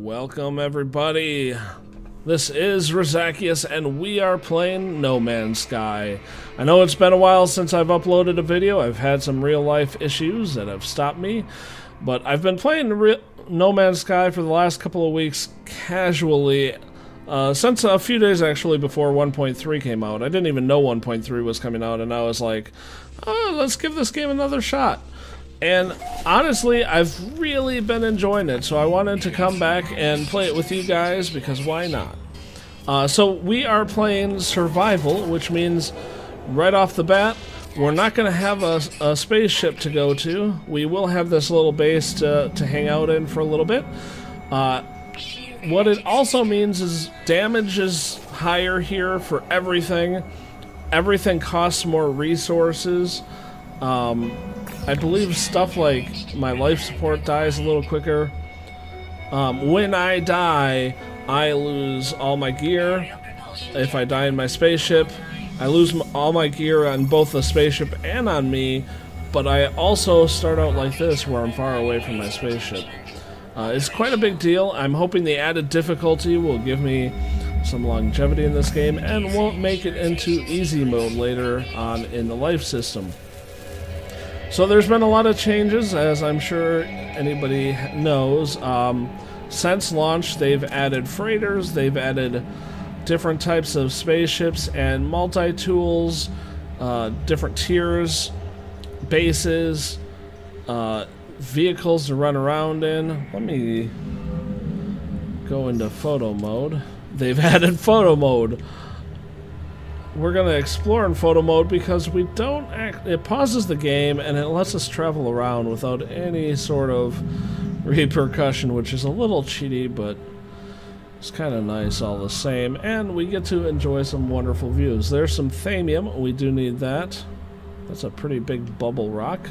Welcome everybody. This is Razakius and we are playing No Man's Sky. I know it's been a while since I've uploaded a video. I've had some real life issues that have stopped me, but I've been playing No Man's Sky for the last couple of weeks casually, since a few days actually before 1.3 came out. I didn't even know 1.3 was coming out, and I was like, oh, let's give this game another shot. And honestly, I've really been enjoying it, so I wanted to come back and play it with you guys, because why not? So we are playing survival, which means right off the bat, we're not going to have a spaceship to go to. We will have this little base to hang out in for a little bit. What it also means is damage is higher here for everything. Everything costs more resources. I believe stuff like my life support dies a little quicker. When I die, I lose all my gear. If I die in my spaceship, I lose all my gear on both the spaceship and on me, but I also start out like this, where I'm far away from my spaceship. It's quite a big deal. I'm hoping the added difficulty will give me some longevity in this game and won't make it into easy mode later on in the life system. So there's been a lot of changes, as I'm sure anybody knows. Since launch, they've added freighters, they've added different types of spaceships and multi-tools, different tiers, bases, vehicles to run around in. Let me go into photo mode. They've added photo mode. We're going to explore in photo mode because we don't it pauses the game and it lets us travel around without any sort of repercussion, which is a little cheaty, but it's kind of nice all the same. And we get to enjoy some wonderful views. There's some thamium. We do need that. That's a pretty big bubble rock.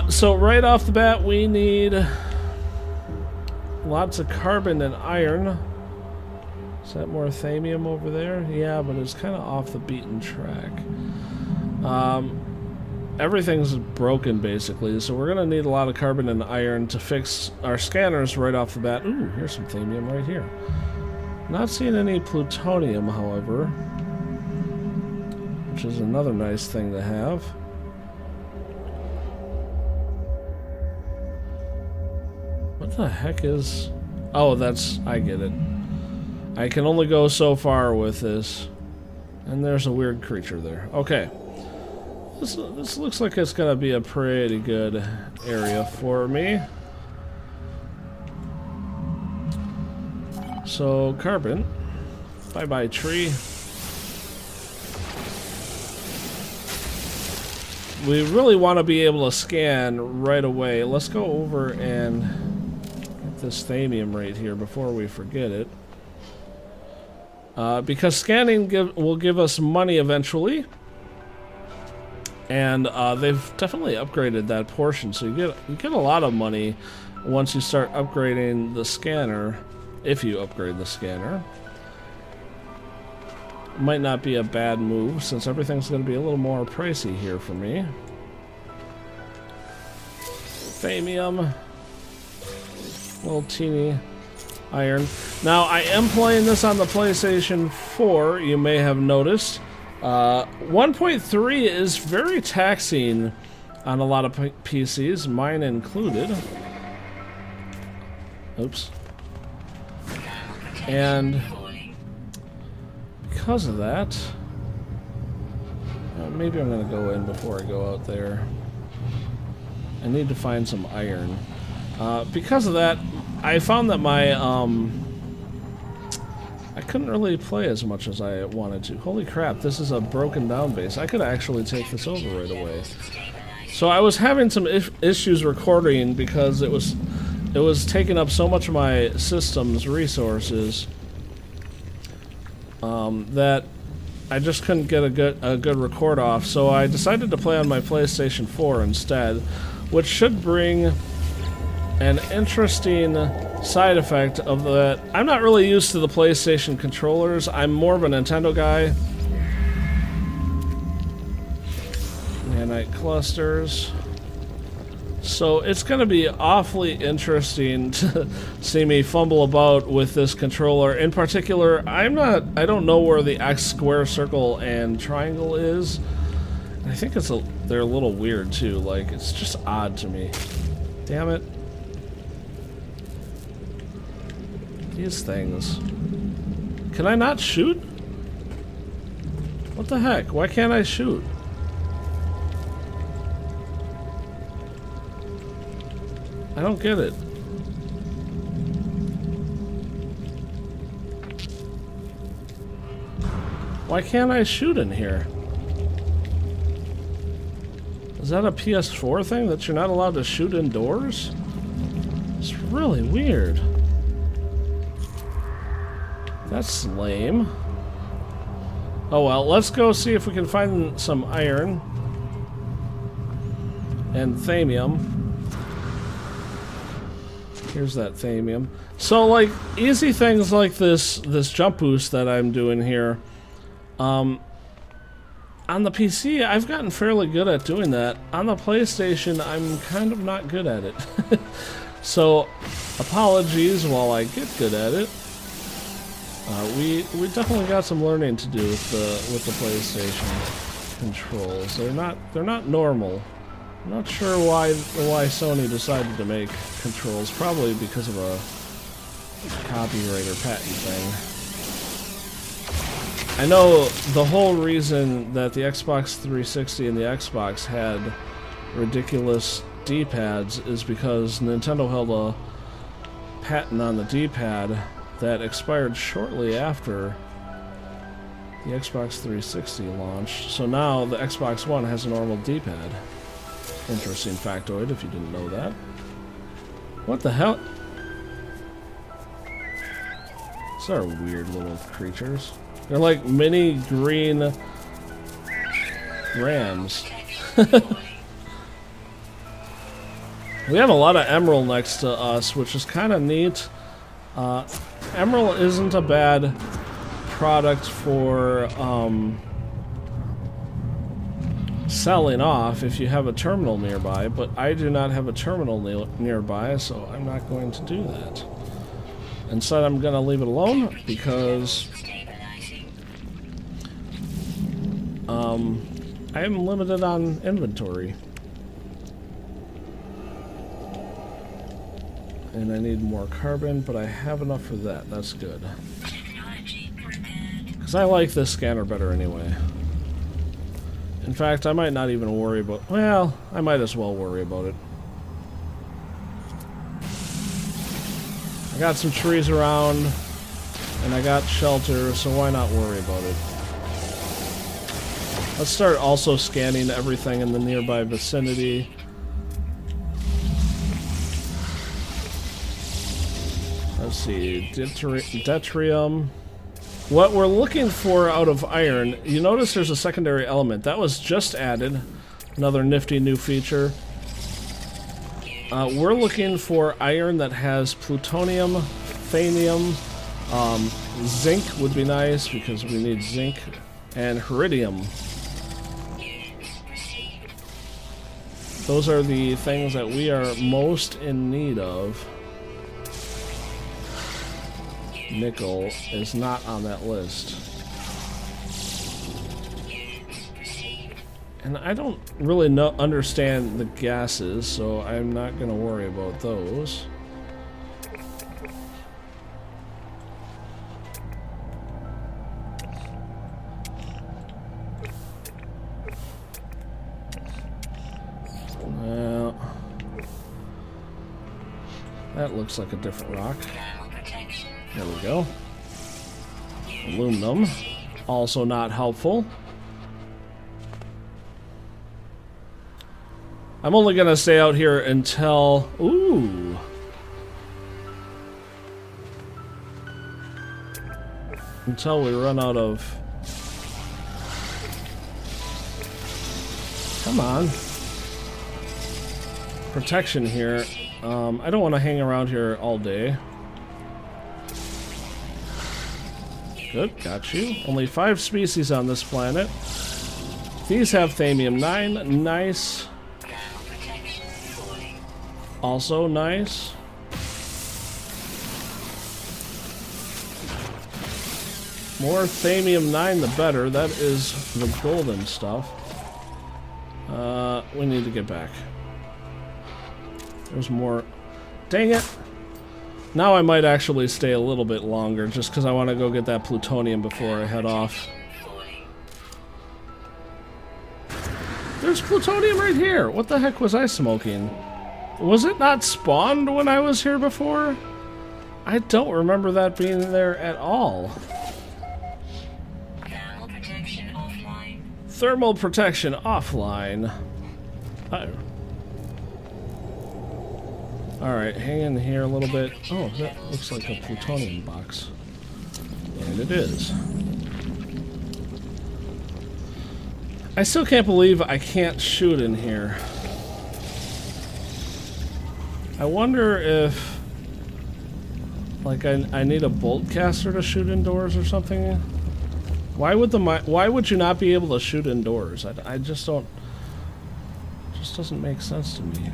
So right off the bat, we need lots of carbon and iron. Is that more thamium over there? Yeah, but it's kind of off the beaten track. Everything's broken, basically, so we're going to need a lot of carbon and iron to fix our scanners right off the bat. Ooh, here's some thamium right here. Not seeing any plutonium, however, which is another nice thing to have. What the heck is... Oh, that's... I get it. I can only go so far with this. And there's a weird creature there. Okay. This looks like it's gonna be a pretty good area for me. So, carbon. Bye-bye, tree. We really want to be able to scan right away. Let's go over and get this thamium right here before we forget it. Because scanning will give us money eventually, and they've definitely upgraded that portion, so you get a lot of money once you start upgrading the scanner. If you upgrade the scanner, might not be a bad move since everything's going to be a little more pricey here for me. Thamium, little teeny iron. Now, I am playing this on the PlayStation 4, you may have noticed. 1.3 is very taxing on a lot of PCs, mine included. Oops. And because of that, maybe I'm going to go in before I go out there. I need to find some iron. Because of that, I found that my, I couldn't really play as much as I wanted to. Holy crap, this is a broken down base. I could actually take this over right away. So I was having some issues recording because it was taking up so much of my system's resources that I just couldn't get a good record off. So I decided to play on my PlayStation 4 instead, which should bring an interesting side effect of that. I'm not really used to the PlayStation controllers. I'm more of a Nintendo guy. Nanite clusters. So it's going to be awfully interesting to see me fumble about with this controller. In particular, I don't know where the X, square, circle, and triangle is. I think they're a little weird too. Like, it's just odd to me. Damn it. These things. Can I not shoot? What the heck? Why can't I shoot? I don't get it. Why can't I shoot in here? Is that a PS4 thing that you're not allowed to shoot indoors? It's really weird. That's lame. Oh well, let's go see if we can find some iron and thamium. Here's that thamium. So, like, easy things like this jump boost that I'm doing here. On the PC, I've gotten fairly good at doing that. On the PlayStation, I'm kind of not good at it. So, apologies while I get good at it. We definitely got some learning to do with the PlayStation controls. They're not normal. I'm not sure why Sony decided to make controls. Probably because of a copyright or patent thing. I know the whole reason that the Xbox 360 and the Xbox had ridiculous D-pads is because Nintendo held a patent on the D-pad that expired shortly after the Xbox 360 launched. So now the Xbox One has a normal D-pad. Interesting factoid if you didn't know that. What the hell? These are weird little creatures. They're like mini green rams. We have a lot of emerald next to us, which is kind of neat. Emerald isn't a bad product for selling off if you have a terminal nearby, but I do not have a terminal nearby, so I'm not going to do that. Instead, I'm going to leave it alone because I am limited on inventory. And I need more carbon, but I have enough for that. That's good. Because I like this scanner better anyway. In fact, I might not even worry about... Well, I might as well worry about it. I got some trees around, and I got shelter, so why not worry about it? Let's start also scanning everything in the nearby vicinity. Let's see, deuterium. What we're looking for out of iron, you notice there's a secondary element. That was just added. Another nifty new feature. We're looking for iron that has plutonium, thamium, zinc would be nice because we need zinc, and iridium. Those are the things that we are most in need of. Nickel is not on that list. And I don't really understand the gases, so I'm not going to worry about those. Well, that looks like a different rock. There we go. Aluminum, also not helpful. I'm only gonna stay out here until... Ooh. Until we run out of... Come on. Protection here. I don't want to hang around here all day. Good, got you. Only 5 species on this planet. These have thamium 9. Nice. Also nice. More Thamium 9 the better. That is the golden stuff. We need to get back. There's more. Dang it. Now I might actually stay a little bit longer just because I want to go get that plutonium before I head off. There's plutonium right here. What the heck was I smoking? Was it not spawned when I was here before? I don't remember that being there at all. Thermal protection offline. Thermal protection offline. Alright, hang in here a little bit. Oh, that looks like a plutonium box. And it is. I still can't believe I can't shoot in here. I wonder if, like, I need a bolt caster to shoot indoors or something. Why would you not be able to shoot indoors? I just don't. It just doesn't make sense to me.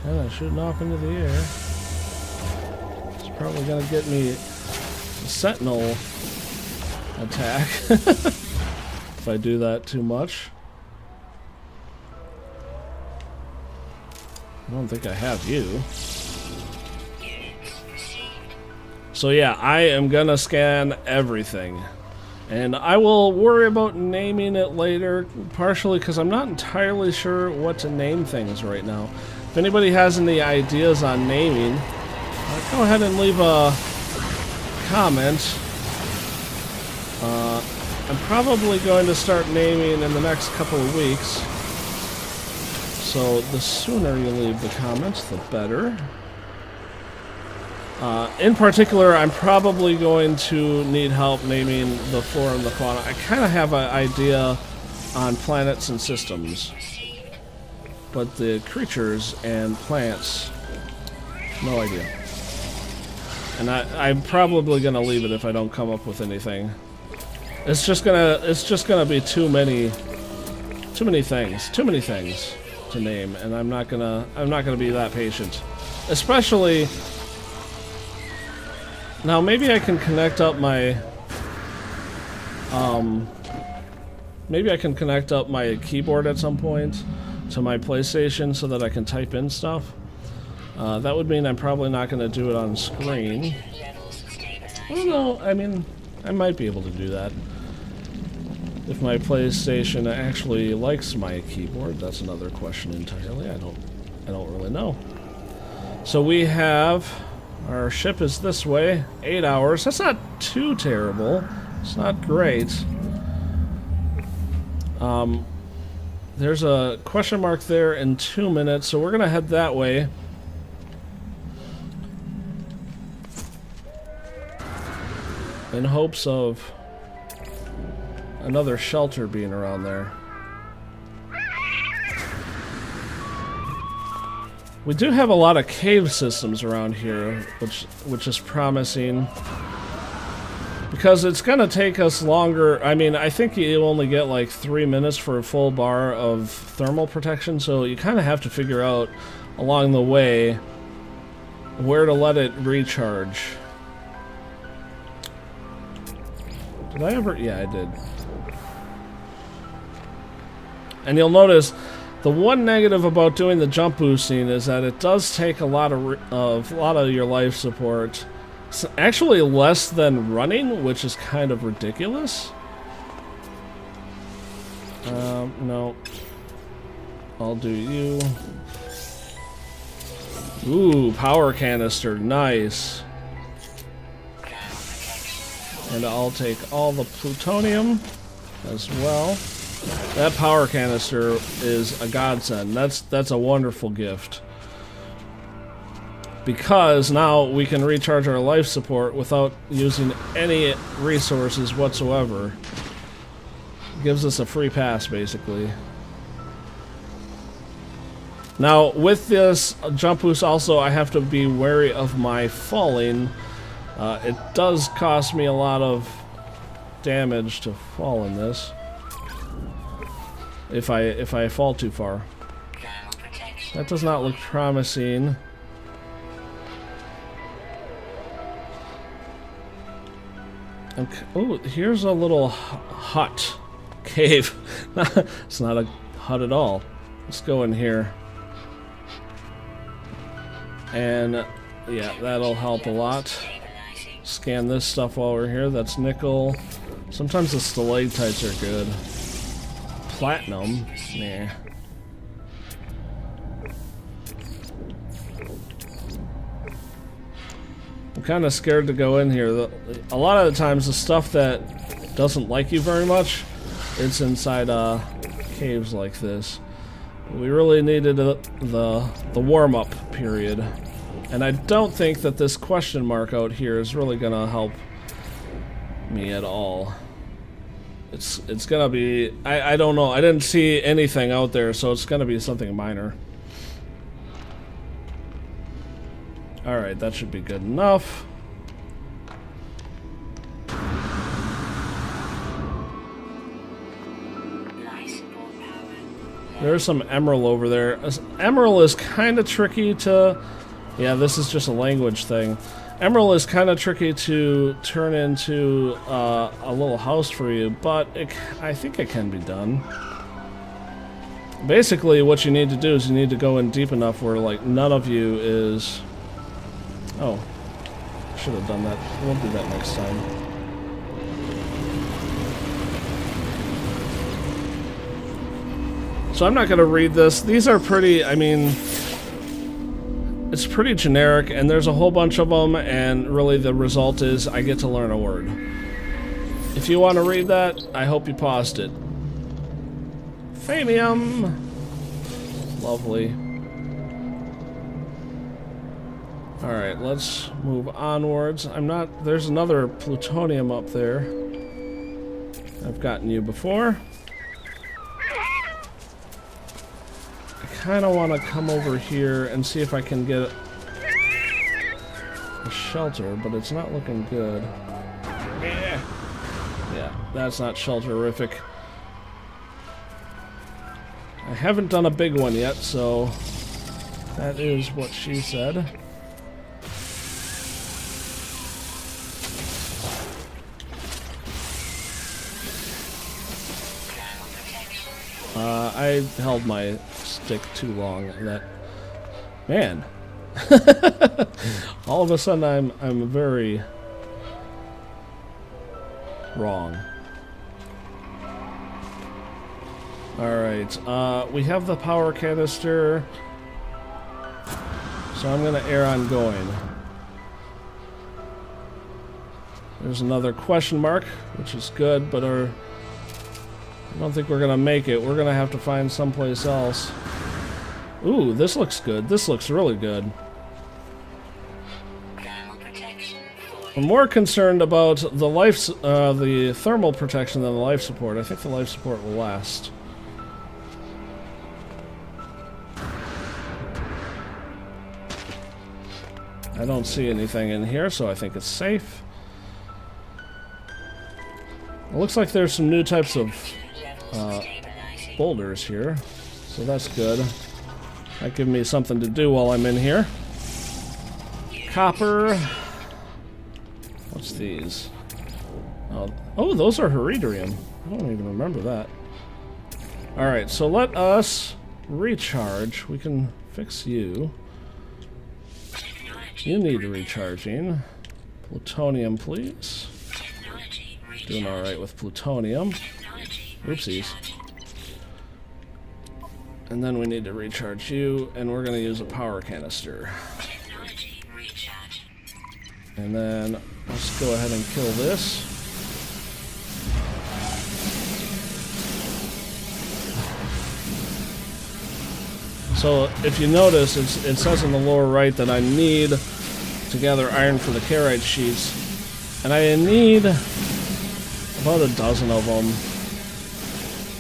And I'm shooting off into the air. It's probably gonna get me a sentinel attack if I do that too much. I don't think I have you. So yeah, I am gonna scan everything. And I will worry about naming it later, partially because I'm not entirely sure what to name things right now. If anybody has any ideas on naming, go ahead and leave a comment. I'm probably going to start naming in the next couple of weeks. So the sooner you leave the comments, the better. In particular, I'm probably going to need help naming the flora and the fauna. I kind of have an idea on planets and systems. But the creatures and plants, no idea. And I'm probably gonna leave it if I don't come up with anything. It's just gonna be too many things to name, and I'm not gonna be that patient. Especially now, maybe I can connect up my keyboard at some point to my PlayStation so that I can type in stuff. That would mean I'm probably not going to do it on screen. I don't know. I mean, I might be able to do that if my PlayStation actually likes my keyboard. That's another question entirely. I don't really know. So we have our ship is this way. 8 hours. That's not too terrible. It's not great. There's a question mark there in 2 minutes, so we're gonna head that way. In hopes of another shelter being around there. We do have a lot of cave systems around here, which is promising. Because it's gonna take us longer. I mean, I think you only get like 3 minutes for a full bar of thermal protection, so you kind of have to figure out along the way where to let it recharge. Did I ever? Yeah, I did. And you'll notice the one negative about doing the jump boosting is that it does take a lot of your life support. It's actually less than running, which is kind of ridiculous. No. I'll do you. Ooh, power canister, nice. And I'll take all the plutonium as well. That power canister is a godsend. That's a wonderful gift. Because now we can recharge our life support without using any resources whatsoever. Gives us a free pass, basically. Now, with this jump boost also, I have to be wary of my falling. It does cost me a lot of damage to fall in this. if I fall too far. That does not look promising. Okay. Oh, here's a little hut. Cave. It's not a hut at all. Let's go in here. And yeah, that'll help a lot. Scan this stuff while we're here. That's nickel. Sometimes the stalactites are good. Platinum? Nah. I'm kind of scared to go in here. A lot of the times the stuff that doesn't like you very much, it's inside caves like this. We really needed the warm-up period. And I don't think that this question mark out here is really gonna help me at all. It's gonna be, I don't know, I didn't see anything out there, so it's gonna be something minor. Alright, that should be good enough. There's some emerald over there. Emerald is kind of tricky to... Yeah, this is just a language thing. Emerald is kind of tricky to turn into a little house for you, but I think it can be done. Basically, what you need to do is you need to go in deep enough where, like, none of you is... Oh. I should have done that. We'll do that next time. So I'm not going to read this. These are pretty, I mean... It's pretty generic, and there's a whole bunch of them, and really the result is I get to learn a word. If you want to read that, I hope you paused it. Famium! Lovely. Alright, let's move onwards. There's another plutonium up there. I've gotten you before. I kind of want to come over here and see if I can get a shelter, but it's not looking good. Yeah, that's not shelterific. I haven't done a big one yet, so that is what she said. I held my stick too long. Man. All of a sudden I'm very wrong. Alright, we have the power canister, so I'm gonna err on going. There's another question mark, which is good, but I don't think we're gonna make it. We're gonna have to find someplace else. Ooh, this looks good. This looks really good. I'm more concerned about the thermal protection than the life support. I think the life support will last. I don't see anything in here, so I think it's safe. It looks like there's some new types of boulders here, so that's good. That gives me something to do while I'm in here. Copper. What's these? Oh, those are Heridrium. I don't even remember that. Alright, so let us recharge. We can fix you. You need recharging. Plutonium, please. Doing alright with plutonium. Oopsies. And then we need to recharge you, and we're going to use a power canister. And then let's go ahead and kill this. So if you notice, it says in the lower right that I need to gather iron for the carite sheets, and I need about a dozen of them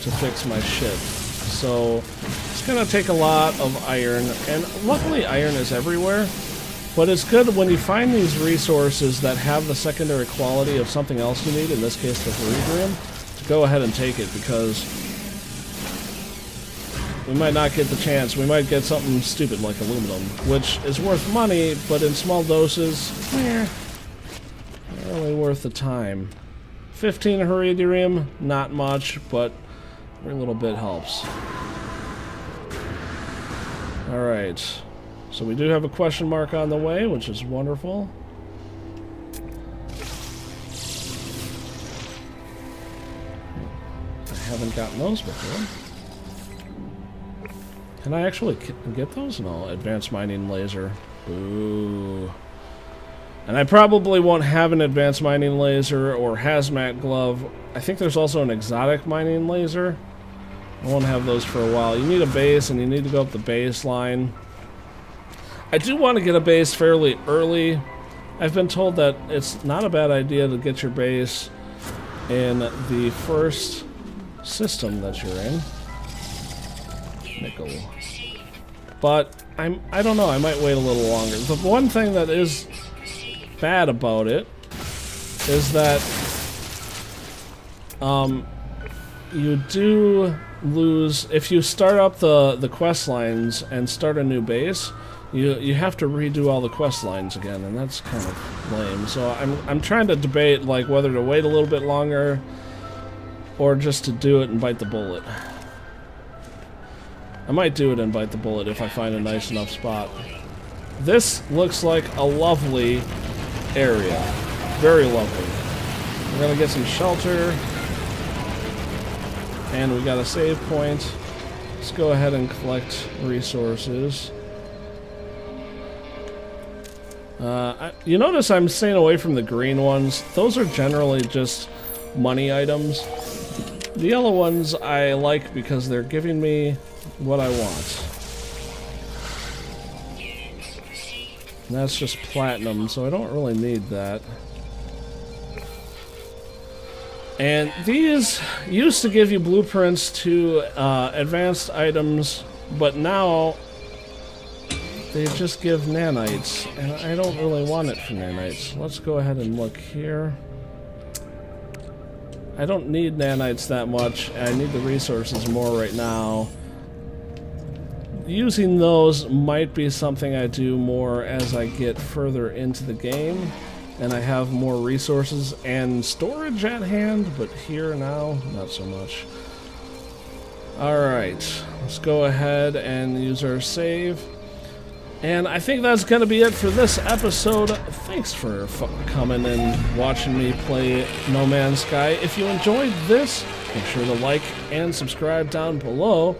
to fix my ship. So it's going to take a lot of iron, and luckily iron is everywhere, but it's good when you find these resources that have the secondary quality of something else you need, in this case the Heridrium, to go ahead and take it, because we might not get the chance. We might get something stupid like aluminum, which is worth money, but in small doses, not really worth the time. 15 Heredirium, not much, but every little bit helps. Alright, so we do have a question mark on the way, which is wonderful. I haven't gotten those before. Can I actually get those? No, advanced mining laser. Ooh. And I probably won't have an advanced mining laser or hazmat glove. I think there's also an exotic mining laser. I won't have those for a while. You need a base, and you need to go up the baseline. I do want to get a base fairly early. I've been told that it's not a bad idea to get your base in the first system that you're in. Nickel. But I don't know, I might wait a little longer. The one thing that is bad about it is that you do lose if you start up the quest lines and start a new base. You have to redo all the quest lines again, and that's kind of lame. So I'm trying to debate like whether to wait a little bit longer or just to do it and bite the bullet. I might do it and bite the bullet if I find a nice enough spot. This looks like a lovely area. Very lovely. We're gonna get some shelter. And we got a save point. Let's go ahead and collect resources. You notice I'm staying away from the green ones. Those are generally just money items. The yellow ones I like because they're giving me what I want. And that's just platinum, so I don't really need that. And these used to give you blueprints to advanced items, but now they just give nanites, and I don't really want it for nanites. Let's go ahead and look here. I don't need nanites that much. I need the resources more right now. Using those might be something I do more as I get further into the game and I have more resources and storage at hand, but here now, not so much. Alright, let's go ahead and use our save. And I think that's going to be it for this episode. Thanks for coming and watching me play No Man's Sky. If you enjoyed this, make sure to like and subscribe down below.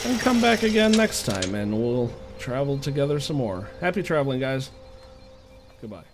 And come back again next time, and we'll travel together some more. Happy traveling, guys. Goodbye.